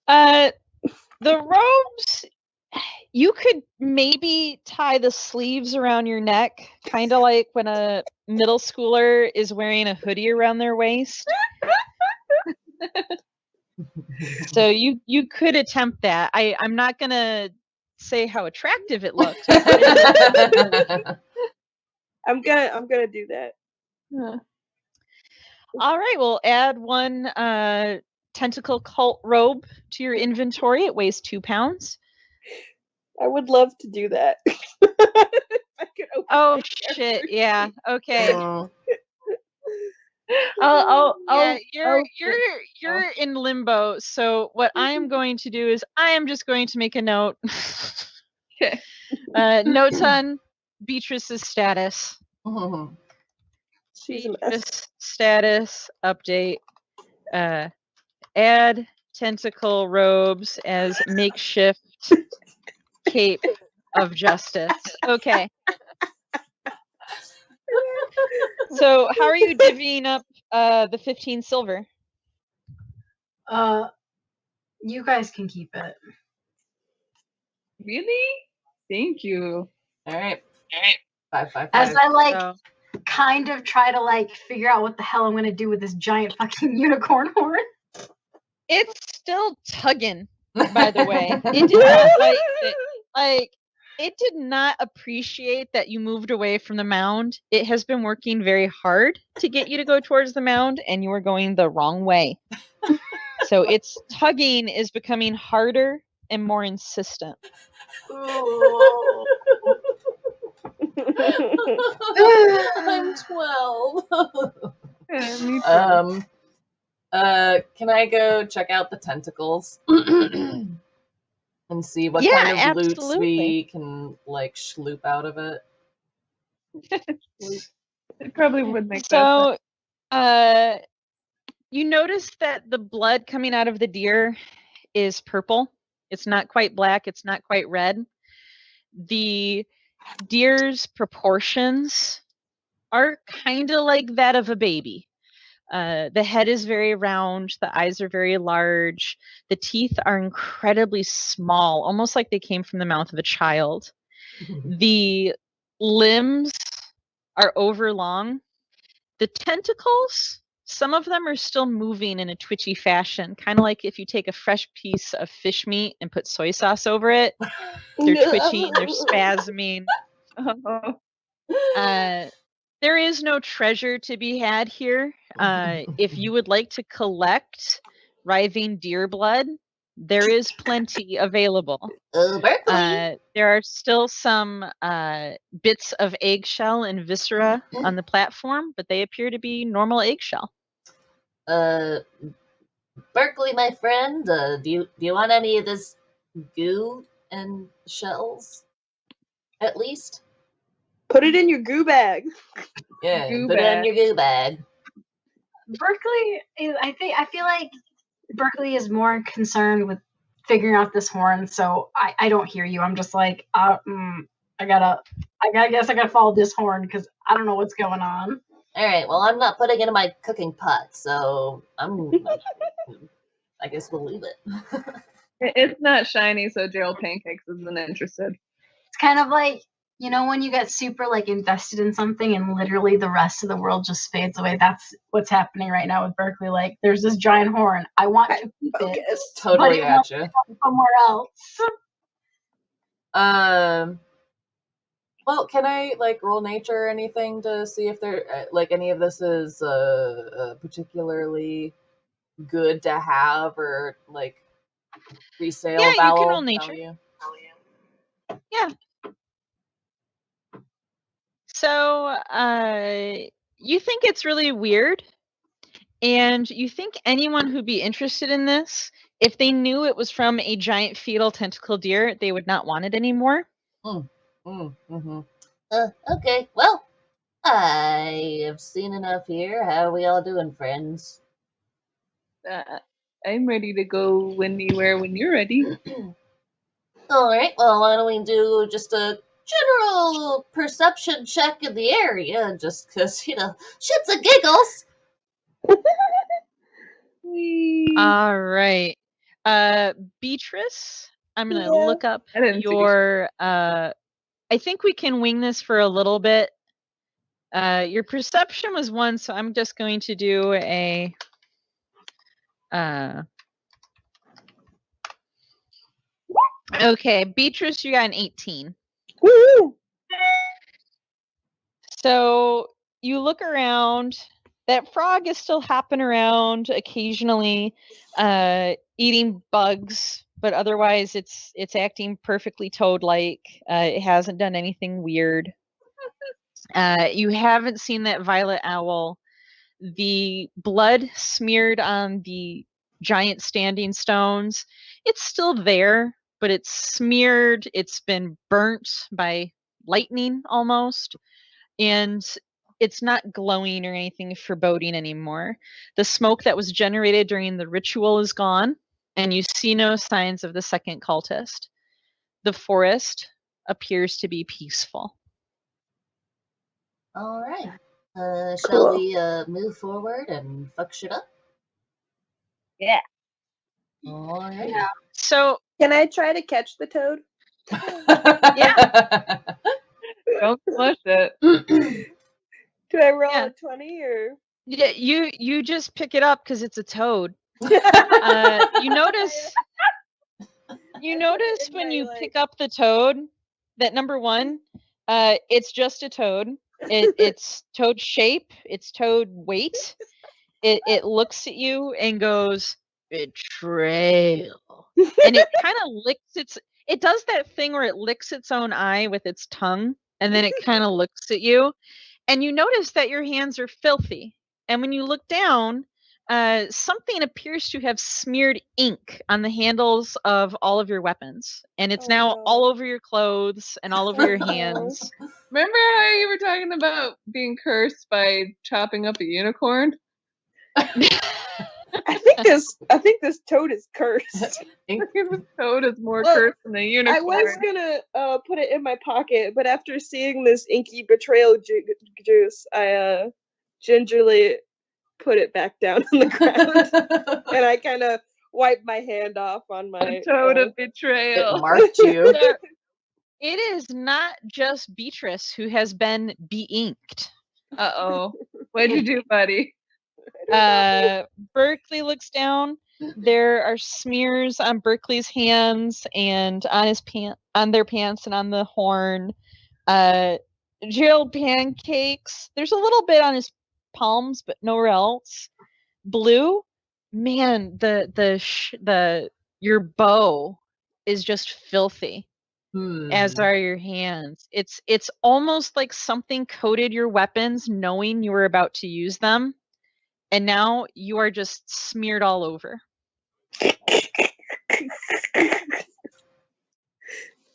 The robes, you could maybe tie the sleeves around your neck, kind of like when a middle schooler is wearing a hoodie around their waist. So you could attempt that. I'm not gonna say how attractive it looks. I'm gonna do that. Huh. All right, we'll add 1 tentacle cult robe to your inventory. It weighs 2 pounds. I would love to do that. If I could open Oh my shit! character. Yeah. Okay. Mm. Yeah, you're I'll- you're in limbo. So what I am going to do is I am just going to make a note. Okay. Notes on Beatrice's status. She's a mess. Beatrice status update. Add tentacle robes as makeshift cape of justice. Okay. So how are you divvying up the 15 silver? You guys can keep it. Really? Thank you. All right. 5, 5, 5. As I like So, kind of try to like figure out what the hell I'm gonna do with this giant fucking unicorn horn. it's still tugging, by the way. It did not like it. Like, it did not appreciate that you moved away from the mound. It has been working very hard to get you to go towards the mound, and you are going the wrong way. So its tugging is becoming harder and more insistent. I'm 12. Yeah, me too. Can I go check out the tentacles and see what Yeah, kind of loots absolutely. we can like schloop out of it? It probably would make that So, you notice that the blood coming out of the deer is purple. It's not quite black. It's not quite red. The deer's proportions are kind of like that of a baby. The head is very round. The eyes are very large. The teeth are incredibly small, almost like they came from the mouth of a child. The limbs are overlong. The tentacles, some of them are still moving in a twitchy fashion, kind of like if you take a fresh piece of fish meat and put soy sauce over it. They're twitching, they're spasming. Oh, There is no treasure to be had here. If you would like to collect writhing deer blood, there is plenty available. Berkeley. There are still some bits of eggshell and viscera on the platform, but they appear to be normal eggshell. Berkeley, my friend, do you want any of this goo and shells? At least? Put it in your goo bag. Yeah, Goo put it in bag. your goo bag. Berkeley is, I feel like Berkeley is more concerned with figuring out this horn, so I don't hear you. I'm just like, I guess I gotta follow this horn because I don't know what's going on. Alright, well, I'm not putting it in my cooking pot, so I guess we'll leave it. it's not shiny, so Gerald Pancakes isn't interested. It's kind of like, you know, when you get super like invested in something and literally the rest of the world just fades away. That's what's happening right now with Berkeley. Like, there's this giant horn. I want to keep it, Focus. Totally but it wants to gotcha. go somewhere else. Well, can I like roll nature or anything to see if there like any of this is particularly good to have or like resale Yeah, you can roll nature. value? Yeah. So, you think it's really weird, and you think anyone who'd be interested in this, if they knew it was from a giant fetal tentacle deer, they would not want it anymore. Okay, well, I have seen enough here. How are we all doing, friends? I'm ready to go anywhere when you're ready. All right. Well, why don't we do just a general perception check in the area, just because shits and giggles. All right. Beatrice, I'm gonna Yeah. look up I didn't see your I think we can wing this for a little bit. Your perception was 1, so I'm just going to do a okay, Beatrice, you got an 18. Woo! So you look around. That frog is still hopping around occasionally, eating bugs, but otherwise it's acting perfectly toad-like. It hasn't done anything weird. You haven't seen that violet owl. The blood smeared on the giant standing stones, it's still there, but it's smeared. It's been burnt by lightning almost. And it's not glowing or anything foreboding anymore. The smoke that was generated during the ritual is gone, and you see no signs of the second cultist. The forest appears to be peaceful. All right. Shall Cool. we move forward and fuck shit up? Yeah. All right. Yeah. So Can I try to catch the toad? Yeah. Don't flush it. Do I roll Yeah. a 20 or? yeah, you just pick it up because it's a toad. You notice in when my, you like- pick up the toad that number 1, it's just a toad. It's toad shape, it's toad weight. It looks at you and goes, betrayal. And it kind of licks it does that thing where it licks its own eye with its tongue, and then it kind of looks at you. And you notice that your hands are filthy. And when you look down, something appears to have smeared ink on the handles of all of your weapons. And it's Oh, now no. all over your clothes and all over your hands. Remember how you were talking about being cursed by chopping up a unicorn? I think this toad is cursed. The toad is more Well, cursed than a unicorn. I was gonna put it in my pocket, but after seeing this inky betrayal juice, I gingerly put it back down on the ground, and I kind of wiped my hand off on my a toad of It betrayal. marked you. So, it is not just Beatrice who has been be-inked. Uh-oh. What'd you do, buddy? Berkeley looks down. There are smears on Berkeley's hands and on his on their pants and on the horn. Gerald Pancakes. There's a little bit on his palms, but nowhere else. Blue, man, your bow is just filthy. As are your hands. It's almost like something coated your weapons knowing you were about to use them, and now you are just smeared all over.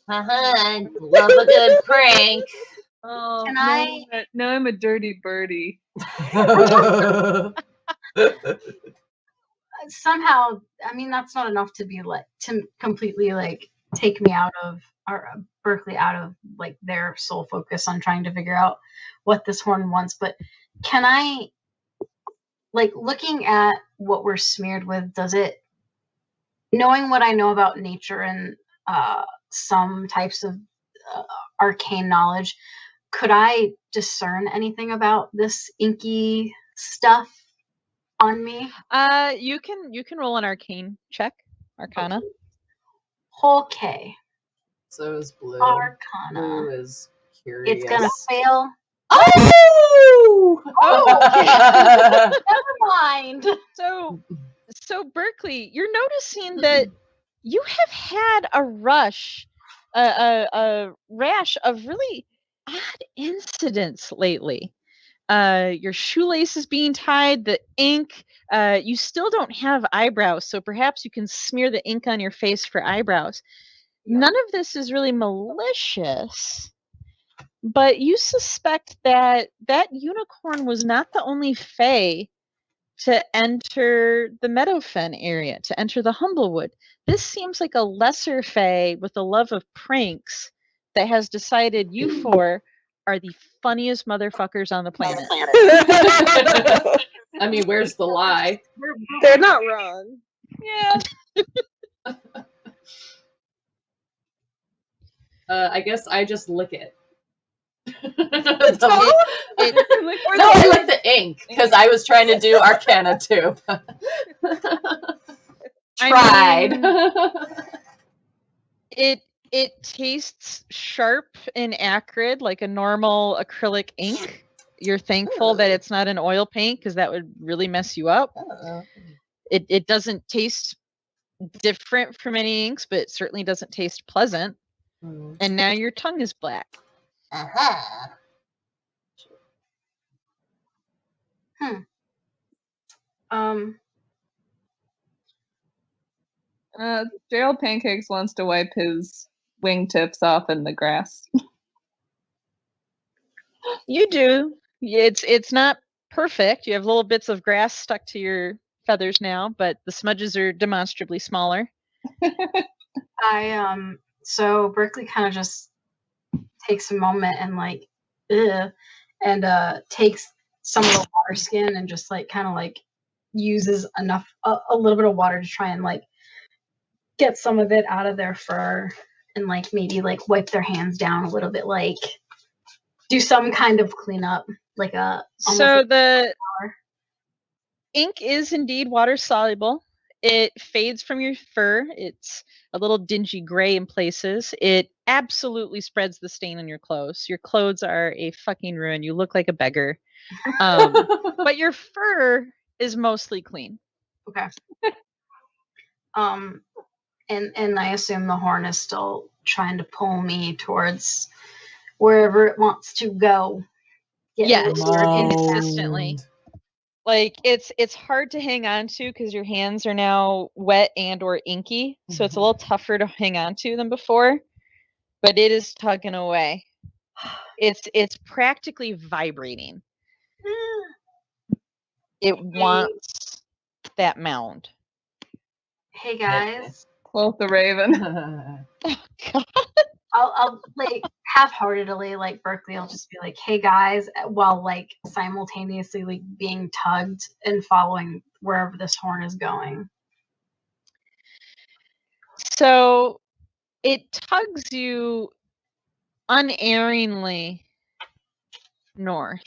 I love a good prank. Oh, Can no, I'm a dirty birdie. somehow, I mean, that's not enough to be like to completely like take me out of or Berkeley out of like their sole focus on trying to figure out what this horn wants. But can I, like, looking at what we're smeared with, does it, knowing what I know about nature and some types of arcane knowledge, could I discern anything about this inky stuff on me? You can roll an arcane check, Arcana. Okay. So is blue. Arcana. Blue is curious. It's gonna fail. Oh! Never mind. So Berkeley, you're noticing that you have had a rash of really odd incidents lately. Your shoelace is being tied, the ink. You still don't have eyebrows, so perhaps you can smear the ink on your face for eyebrows. None of this is really malicious, but you suspect that unicorn was not the only fae to enter the Meadowfen area, to enter the Humblewood. This seems like a lesser fae with a love of pranks that has decided you four are the funniest motherfuckers on the planet. I mean, where's the lie? They're not wrong. Yeah. I guess I just lick it. It's all? No, I lick the ink because I was trying to do Arcana too. Tried. It tastes sharp and acrid like a normal acrylic ink. You're thankful that it's not an oil paint because that would really mess you up. It doesn't taste different from any inks, but it certainly doesn't taste pleasant. And now your tongue is black. Gerald Pancakes wants to wipe his wingtips off in the grass. You do. It's not perfect. You have little bits of grass stuck to your feathers now, but the smudges are demonstrably smaller. So Berkeley kind of just takes a moment and like, takes some of the water skin and just like kind of like uses enough, a little bit of water to try and like get some of it out of their fur and like maybe like wipe their hands down a little bit, like do some kind of cleanup, like a. So the ink is indeed water soluble. It fades from your fur. It's a little dingy gray in places. It absolutely spreads the stain on your clothes. Your clothes are a fucking ruin. You look like a beggar. But your fur is mostly clean. Okay. And I assume the horn is still trying to pull me towards wherever it wants to go. Yes, consistently. Like it's hard to hang on to because your hands are now wet and or inky, so it's a little tougher to hang on to than before. But it is tugging away. It's practically vibrating. It wants that mound. Hey guys. Quoth the raven. Oh, God. I'll like half-heartedly, like Berkeley will just be like, hey guys, while like simultaneously like being tugged and following wherever this horn is going. So it tugs you unerringly north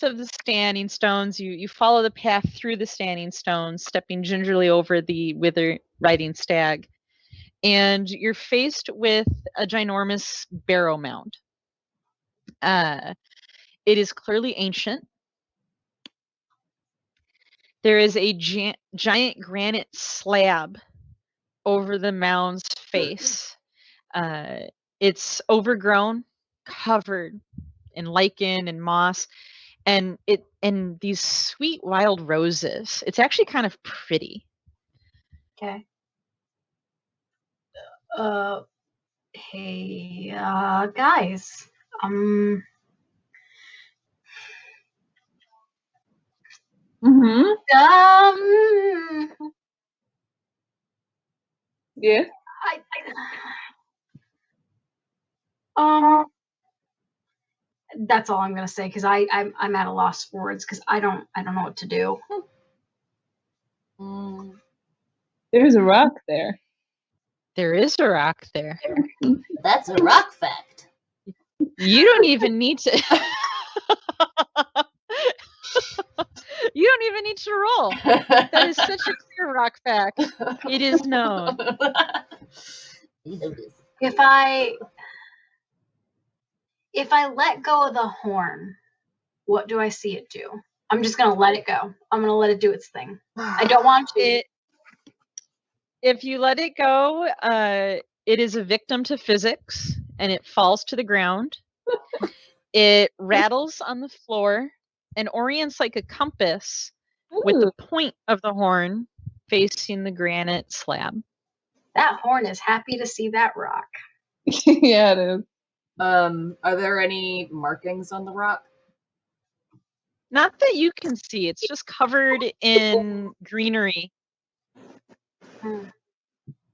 of the standing stones. You follow the path through the standing stones, stepping gingerly over the wither riding stag, and you're faced with a ginormous barrow mound. It is clearly ancient. There is a giant granite slab over the mound's face. It's overgrown, covered in lichen and moss, and these sweet wild roses. It's actually kind of pretty. Okay. Hey, guys. Yeah. That's all I'm gonna say because I'm at a loss for words because I don't know what to do. There's a rock there. There is a rock there. That's a rock fact. You don't even need to. You don't even need to roll. That is such a clear rock fact. It is known. If I let go of the horn, what do I see it do? I'm just gonna let it go. I'm gonna let it do its thing. I don't want to. If you let it go, it is a victim to physics and it falls to the ground. It rattles on the floor and orients like a compass with the point of the horn facing the granite slab. That horn is happy to see that rock. Yeah, it is. Are there any markings on the rock? Not that you can see. It's just covered in greenery.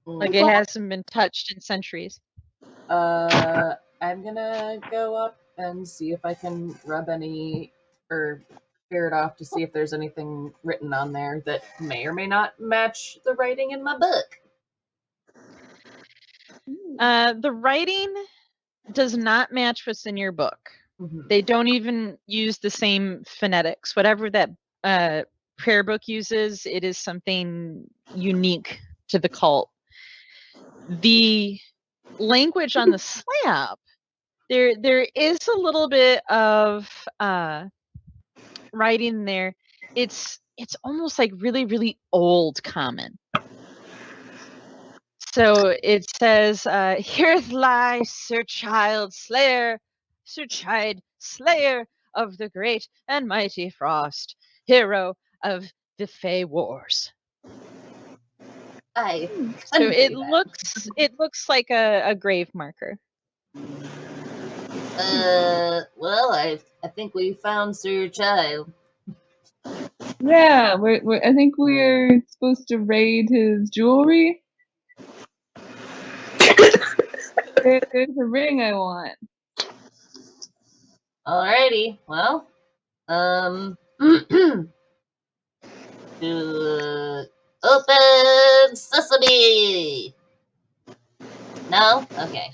Like it hasn't been touched in centuries. I'm gonna go up and see if I can rub any or tear it off to see if there's anything written on there that may or may not match the writing in my book. The writing does not match what's in your book. They don't even use the same phonetics. Whatever that prayer book uses, it is something unique to the cult. The language on the slab, there is a little bit of writing there. It's almost like really, really old common. So it says, here lies Sir Child Slayer of the great and mighty Frost, hero of the Fey Wars. I So it looks like a grave marker. Well, I think we found Sir Child. Yeah, I think we're supposed to raid his jewelry. There's a ring I want. Alrighty, well, open sesame. No, okay.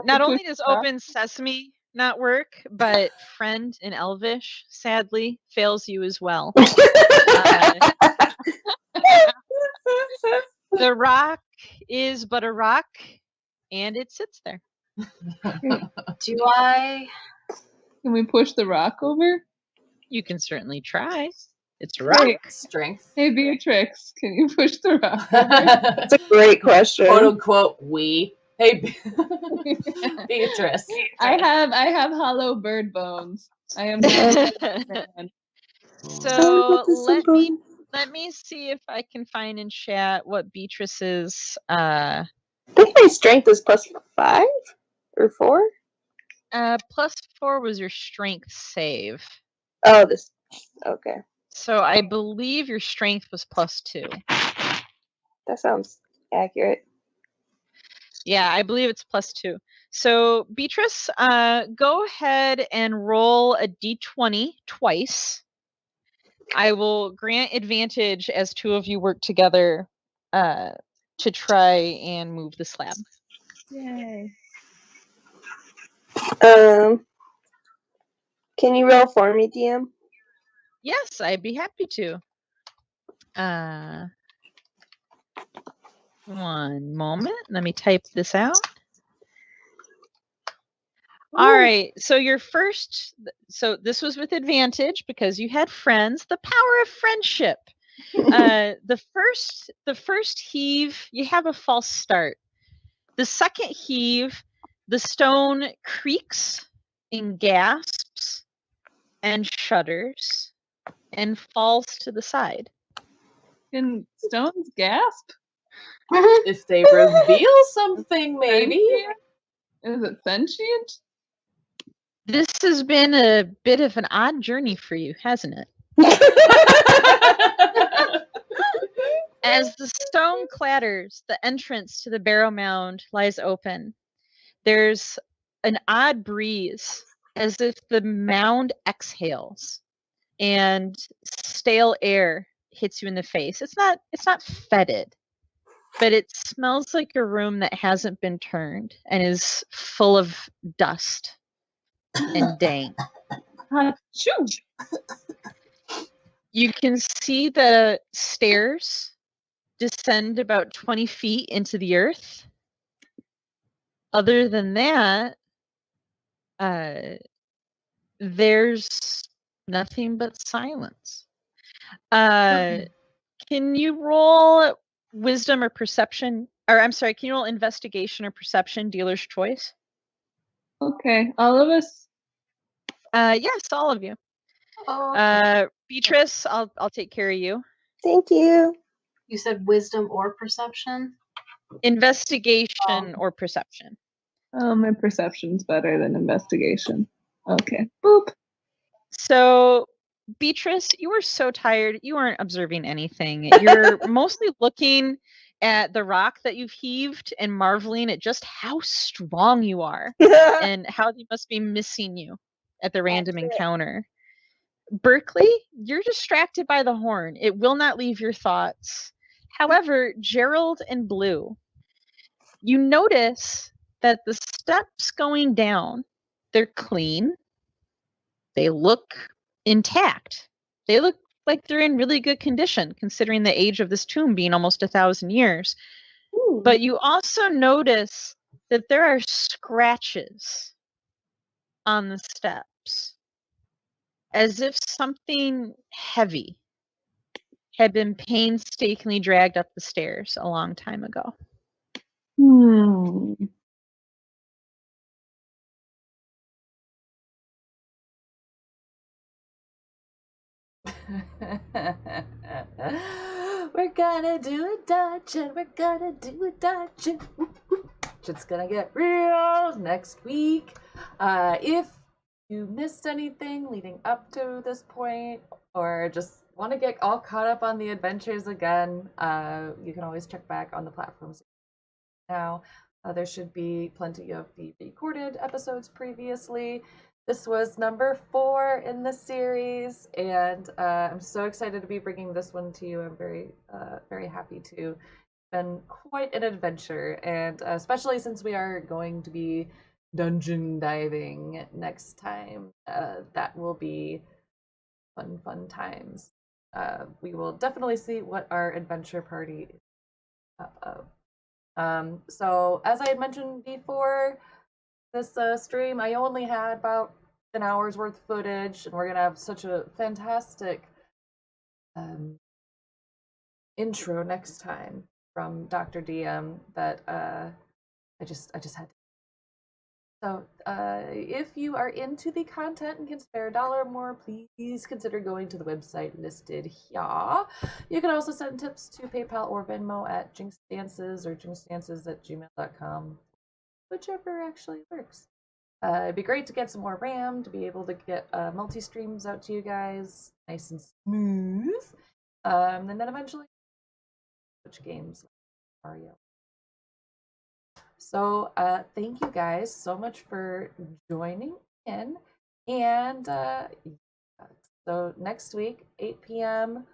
Not only does open sesame not work, but friend in Elvish sadly fails you as well. The rock is but a rock, and it sits there. Do I? Can we push the rock over? You can certainly try. It's a rock. Hey, strength. Hey, Beatrix, can you push the rock over? That's a great question. Quote unquote, we. Hey, Beatrice. I have hollow bird bones. I am not. So let me see if I can find in chat what Beatrice's I think my strength is +5 or 4. +4 was your strength save. Oh, this. Okay. So I believe your strength was +2. That sounds accurate. Yeah, I believe it's +2. So Beatrice, go ahead and roll a d20 twice. I will grant advantage as two of you work together to try and move the slab. Yay. Can you roll for me, DM? Yes, I'd be happy to. One moment. Let me type this out. All right. So this was with advantage because you had friends. The power of friendship. The first heave, you have a false start. The second heave, the stone creaks and gasps and shudders and falls to the side. Can stones gasp? If they reveal something, maybe. Is it sentient? This has been a bit of an odd journey for you, hasn't it? As the stone clatters, the entrance to the barrow mound lies open. There's an odd breeze, as if the mound exhales, and stale air hits you in the face. It's not fetid, but it smells like a room that hasn't been turned and is full of dust and dank. You can see the stairs descend about 20 feet into the earth. Other than that, there's nothing but silence. Can you roll wisdom or perception? Or I'm sorry, can you roll investigation or perception, dealer's choice? Okay, all of us? Yes, all of you. Oh. Beatrice, I'll take care of you. Thank you. You said wisdom or perception? Investigation or perception. Oh, my perception's better than investigation. Okay. Boop. So, Beatrice, you were so tired, you weren't observing anything. You're mostly looking at the rock that you've heaved and marveling at just how strong you are and how they must be missing you at the random encounter. Berkeley, you're distracted by the horn. It will not leave your thoughts. However, Gerald and Blue, you notice that the steps going down, they're clean. They look intact. They look like they're in really good condition, considering the age of this tomb being almost 1,000 years. Ooh. But you also notice that there are scratches on the steps, as if something heavy had been painstakingly dragged up the stairs a long time ago. We're gonna do a dungeon. We're gonna do a dungeon. It's gonna get real next week. If you missed anything leading up to this point, or just want to get all caught up on the adventures again, you can always check back on the platforms now. There should be plenty of the recorded episodes previously. This was number 4 in the series, and I'm so excited to be bringing this one to you. I'm very happy to. It's been quite an adventure, and especially since we are going to be dungeon diving next time, that will be fun times. We will definitely see what our adventure party is up of. So as I had mentioned before, this stream, I only had about an hour's worth of footage, and we're gonna have such a fantastic intro next time from Dr. DM that I just had to. So if you are into the content and can spare $1 or more, please consider going to the website listed here. You can also send tips to PayPal or Venmo at jinxdances or jinxdances@gmail.com, whichever actually works. It'd be great to get some more RAM, to be able to get multi-streams out to you guys nice and smooth. And then eventually switch games like Mario. So thank you guys so much for joining in. And so next week, 8 p.m.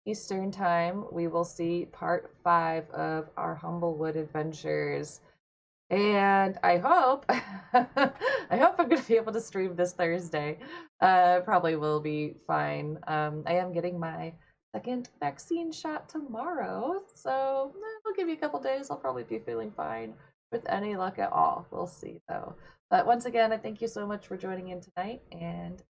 Eastern Time, we will see part 5 of our Humblewood adventures. And I hope I hope I'm gonna be able to stream this Thursday. Probably will be fine. I am getting my 2nd vaccine shot tomorrow, so it'll give you a couple days. I'll probably be feeling fine with any luck at all. We'll see though. But once again, I thank you so much for joining in tonight, and